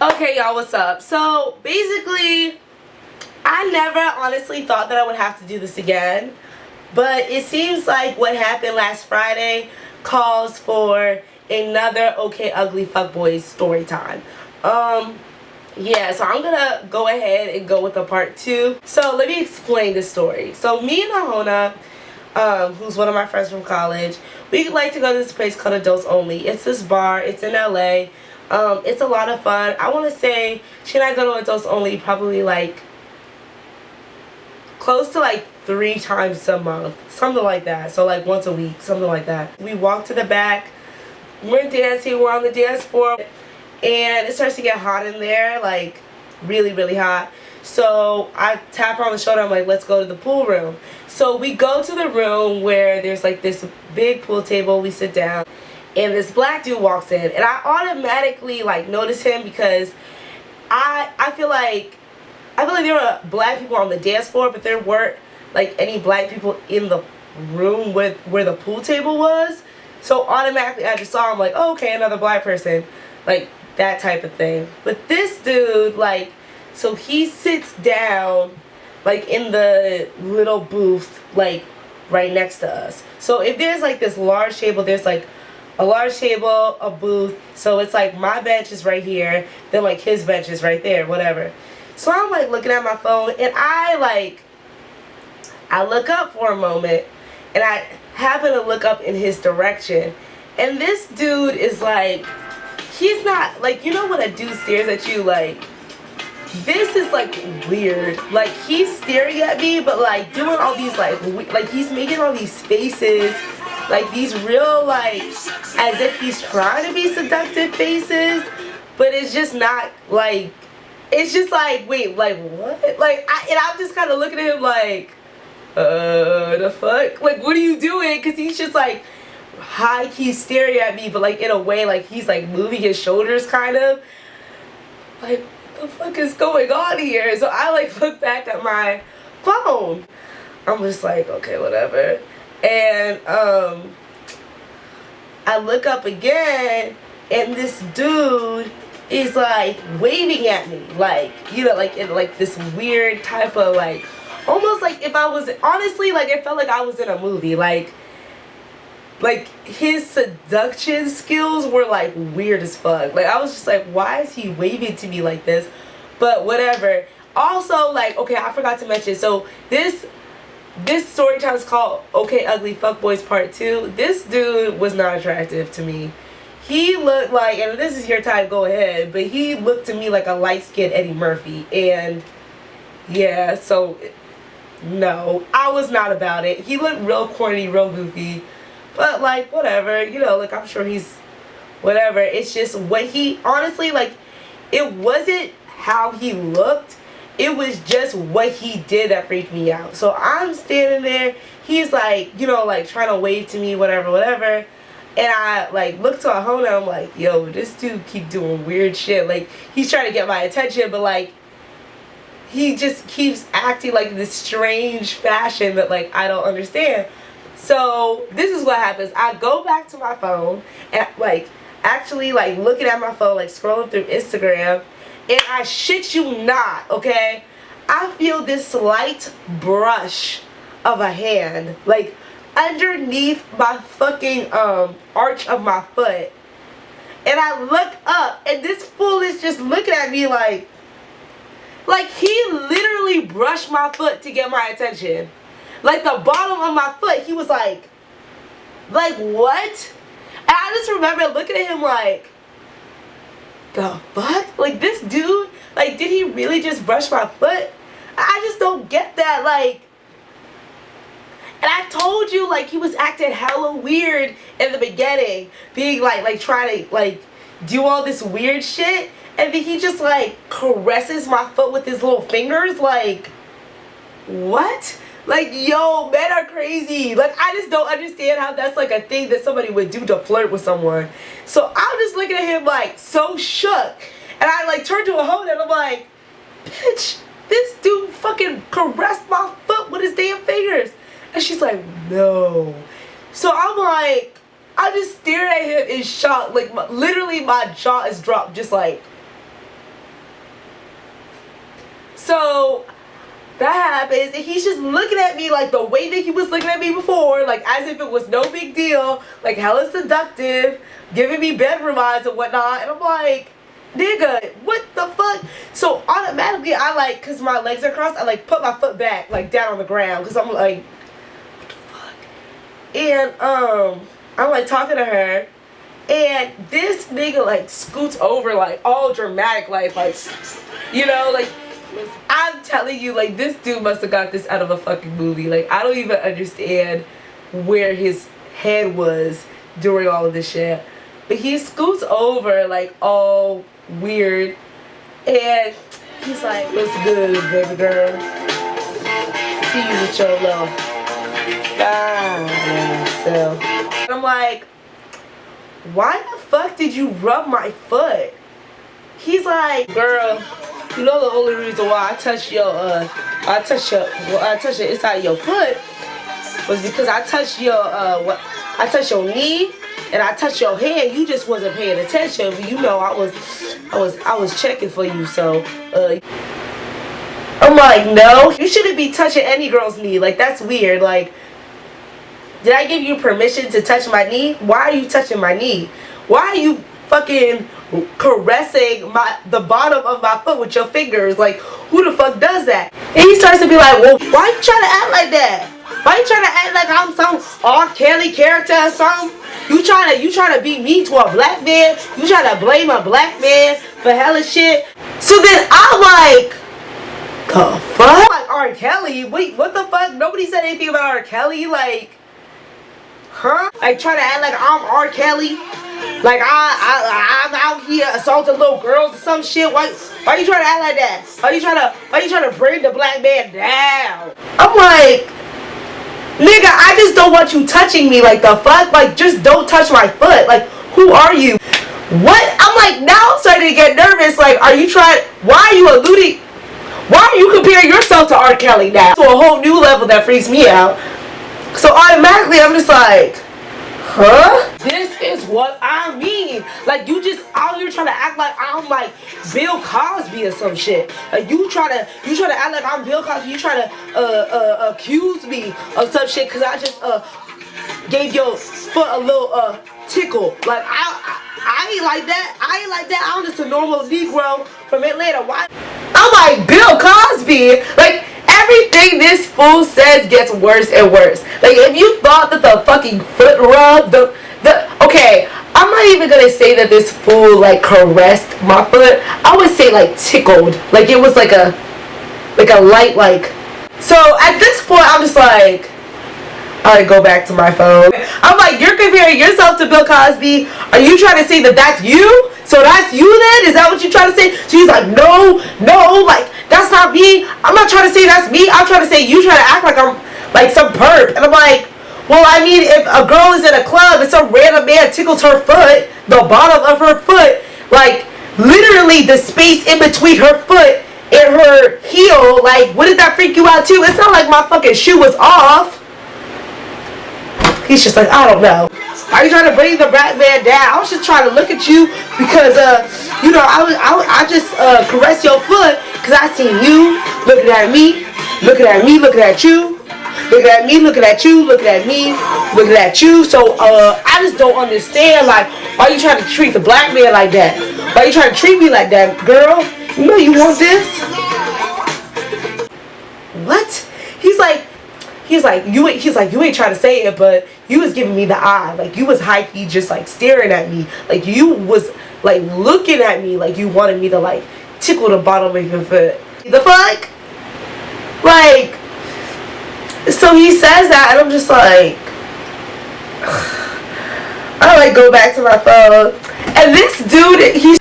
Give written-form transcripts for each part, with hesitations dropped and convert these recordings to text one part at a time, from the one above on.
Okay, y'all, what's up? So, basically, I never honestly thought that I would have to do this again. But it seems like what happened last Friday calls for another Okay Ugly Fuckboys story time. Yeah, so I'm gonna go ahead and go with the part 2. So, let me explain the story. So, me and Ahona, who's one of my friends from college, we like to go to this place called Adults Only. It's this bar. It's in LA. It's a lot of fun. I want to say she and I go to Adults Only probably like close to like 3 times a month, something like that. So like once a week, something like that. We walk to the back. We're dancing. We're on the dance floor, and it starts to get hot in there, like really, really hot. So I tap her on the shoulder. I'm like, let's go to the pool room. So we go to the room where there's like this big pool table. We sit down, and this black dude walks in, and I automatically like notice him because I feel like there were black people on the dance floor, but there weren't like any black people in the room where the pool table was. So automatically I just saw him like, oh, okay, another black person, like that type of thing. But this dude, like, so he sits down like in the little booth like right next to us. So if there's like this large table, there's like a large table, a booth, so it's like my bench is right here, then like his bench is right there, whatever. So I'm like looking at my phone, and I look up for a moment, and I happen to look up in his direction, and this dude is like, he's not, like, you know when a dude stares at you, like, this is like weird. Like, he's staring at me, but like doing all these like he's making all these faces, like these real like as if he's trying to be seductive faces, but it's just not like, it's just like, wait, like what? Like, I'm just kind of looking at him like, the fuck? Like, what are you doing? Because he's just like high key staring at me, but like in a way like he's like moving his shoulders kind of like, what the fuck is going on here? So I like look back at my phone. I'm just like, okay, whatever. And I look up again, and this dude is like waving at me, like, you know, like in like this weird type of like, almost like if I was, honestly, like it felt like I was in a movie. Like his seduction skills were like weird as fuck. Like I was just like, why is he waving to me like this? But whatever. Also, like, okay, I forgot to mention, so this story time is called Okay Ugly Fuckboys Part 2. This dude was not attractive to me. He looked like, and this is your time, go ahead, but he looked to me like a light-skinned Eddie Murphy. And yeah, so no, I was not about it. He looked real corny, real goofy, but like whatever, you know, like I'm sure he's whatever. It's just what he, honestly, like, it wasn't how he looked, it was just what he did that freaked me out. So I'm standing there, he's like, you know, like trying to wave to me, whatever. And I like look to Ahona, I'm like, yo, this dude keep doing weird shit. Like, he's trying to get my attention, but like he just keeps acting like this strange fashion that like I don't understand. So this is what happens. I go back to my phone and like actually like looking at my phone, like scrolling through Instagram, and I shit you not, okay, I feel this light brush of a hand like underneath my fucking arch of my foot, and I look up, and this fool is just looking at me like he literally brushed my foot to get my attention. Like the bottom of my foot, he was like what? And I just remember looking at him like, the fuck? Like, this dude, like, did he really just brush my foot? I just don't get that, like. And I told you, like, he was acting hella weird in the beginning, being like trying to like do all this weird shit, and then he just like caresses my foot with his little fingers. Like, what? Like, yo, men are crazy. Like, I just don't understand how that's like a thing that somebody would do to flirt with someone. So I'm just looking at him like so shook, and I like turned to Ahona and I'm like, bitch, this dude fucking caressed my foot with his damn fingers. And she's like, no. So I'm like, I just stared at him in shock. Like, literally my jaw is dropped, just like, So that happens, and he's just looking at me like the way that he was looking at me before, like as if it was no big deal, like hella seductive, giving me bedroom eyes and whatnot. And I'm like, nigga, what the fuck? So automatically I like, cause my legs are crossed, I like put my foot back, like down on the ground, cause I'm like, what the fuck? And I'm like talking to her, and this nigga like scoots over like all dramatic, like you know, like I'm telling you, like this dude must have got this out of a fucking movie. Like I don't even understand where his head was during all of this shit. But he scoots over like all weird, and he's like, "What's good, baby girl? See you with your little fine self." And I'm like, "Why the fuck did you rub my foot?" He's like, "Girl, you know the only reason why I touched the inside of your foot was because I touched your knee and I touched your hand. You just wasn't paying attention. But you know I was checking for you. So I'm like, no, you shouldn't be touching any girl's knee. Like that's weird. Like, did I give you permission to touch my knee? Why are you touching my knee? Why are you fucking caressing the bottom of my foot with your fingers? Like, who the fuck does that? And he starts to be like, well, why you trying to act like that? Why you trying to act like I'm some R. Kelly character or something? You trying to be mean to a black man? You trying to blame a black man for hella shit? So then I'm like, the fuck? Like R. Kelly? Wait, what the fuck? Nobody said anything about R. Kelly. Like, huh? Like trying to act like I'm R. Kelly? Like I'm out here assaulting little girls or some shit. Why you trying to act like that? Why you trying to bring the black man down? I'm like, nigga, I just don't want you touching me. Like the fuck? Like just don't touch my foot. Like who are you? What? I'm like, now I'm starting to get nervous. Like, why are you alluding? Why are you comparing yourself to R. Kelly now? To a whole new level that freaks me out. So automatically I'm just like, huh? This is what I mean. Like you just out here trying to act like I'm like Bill Cosby or some shit. Like you try to act like I'm Bill Cosby. You try to accuse me of some shit because I just gave your foot a little tickle. Like I ain't like that. I ain't like that. I'm just a normal Negro from Atlanta. Why? I'm like Bill Cosby. Like everything this fool says gets worse and worse. Like if you thought that the fucking foot rub, okay, I'm not even gonna say that this fool like caressed my foot. I would say like tickled. Like it was like a light like. So at this point I'm just like, I go back to my phone. I'm like, you're comparing yourself to Bill Cosby. Are you trying to say that that's you? So that's you then? Is that what you're trying to say? She's like, no, like that's not me. I'm not trying to say that's me. I'm trying to say you trying to act like I'm like some perp. And I'm like, well, I mean, if a girl is in a club and some random man tickles her foot, the bottom of her foot, like literally the space in between her foot and her heel, like wouldn't that freak you out too? It's not like my fucking shoe was off. He's just like, I don't know. Are you trying to bring the black man down? I was just trying to look at you because, you know, I just caressed your foot because I seen you looking at me, looking at me, looking at you, looking at me, looking at you, looking at me, looking at you. So, I just don't understand, like, why you trying to treat the black man like that? Why you trying to treat me like that, girl? You know you want this? What? He's like, you ain't trying to say it, but you was giving me the eye. Like you was high-key just like staring at me. Like you was like looking at me like you wanted me to like tickle the bottom of your foot. The fuck? Like, so he says that and I'm just like, I like go back to my phone. And this dude,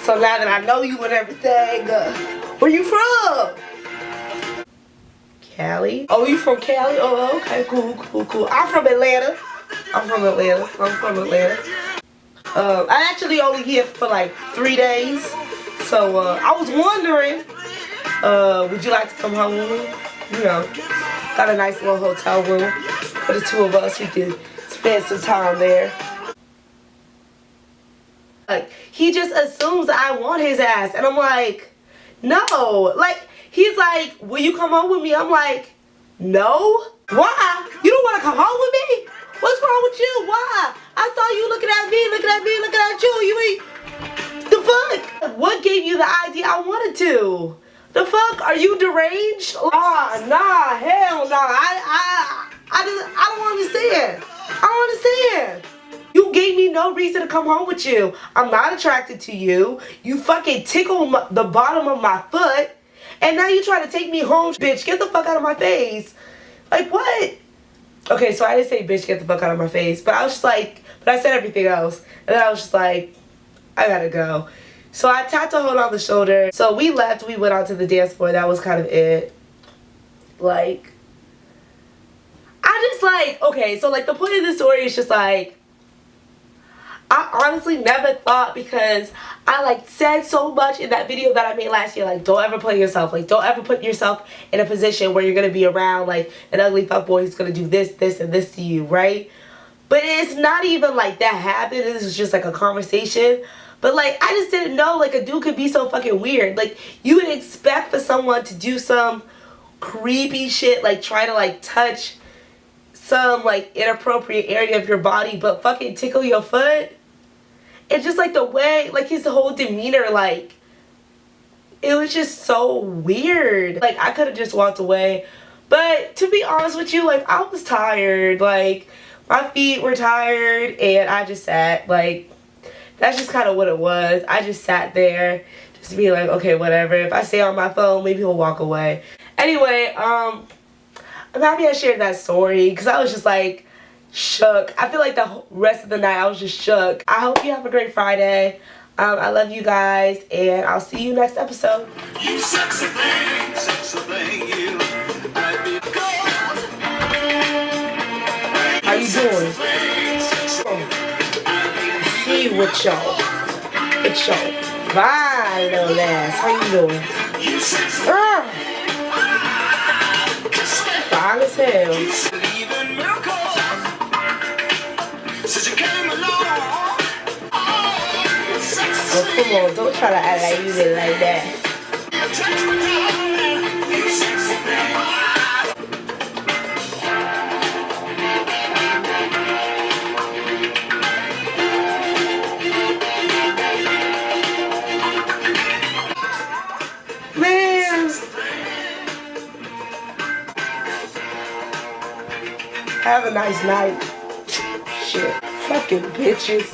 so now that I know you and everything, where you from? Cali? Oh, you from Cali? Oh, okay, cool. I'm from Atlanta. I actually only here for like 3 days. So, I was wondering, would you like to come home with me? You know, got a nice little hotel room for the two of us. We could spend some time there. Like, he just assumes that I want his ass. And I'm like, no. Like, he's like, will you come home with me? I'm like, no. Why? You don't want to come home with me? What's wrong with you? Why? I saw you looking at me, looking at you. You ain't, the fuck? What gave you the idea I wanted to? The fuck? Are you deranged? Nah, hell no. I don't understand. I don't understand. You gave me no reason to come home with you. I'm not attracted to you. You fucking tickle the bottom of my foot. And now you try to take me home. Bitch, get the fuck out of my face. Like, what? Okay, so I didn't say bitch, get the fuck out of my face. But I was just like, but I said everything else. And then I was just like, I gotta go. So I tapped a hold on the shoulder. So we left. We went out to the dance floor. That was kind of it. Like, I just like, okay, so like the point of the story is just like, I honestly never thought, because I like said so much in that video that I made last year, like, don't ever play yourself, like, don't ever put yourself in a position where you're gonna be around like an ugly fuckboy who's gonna do this, this, and this to you, right? But it's not even like that happened. This is just like a conversation. But like, I just didn't know like a dude could be so fucking weird. Like, you would expect for someone to do some creepy shit, like try to like touch some like inappropriate area of your body, but fucking tickle your foot. And just like the way, like his whole demeanor, like, it was just so weird. Like, I could have just walked away. But to be honest with you, like, I was tired. Like, my feet were tired and I just sat. Like, that's just kind of what it was. I just sat there just to be like, okay, whatever. If I stay on my phone, maybe he'll walk away. Anyway, I'm happy I shared that story because I was just like, shook. I feel like the rest of the night I was just shook. I hope you have a great Friday. I love you guys, and I'll see you next episode. You sexy thing, you. How you doing? See what y'all. It's y'all fine little ass. How you doing? Fine as hell. Oh, come on, don't try to act like you did like that. Man. Have a nice night. Shit. Fucking bitches.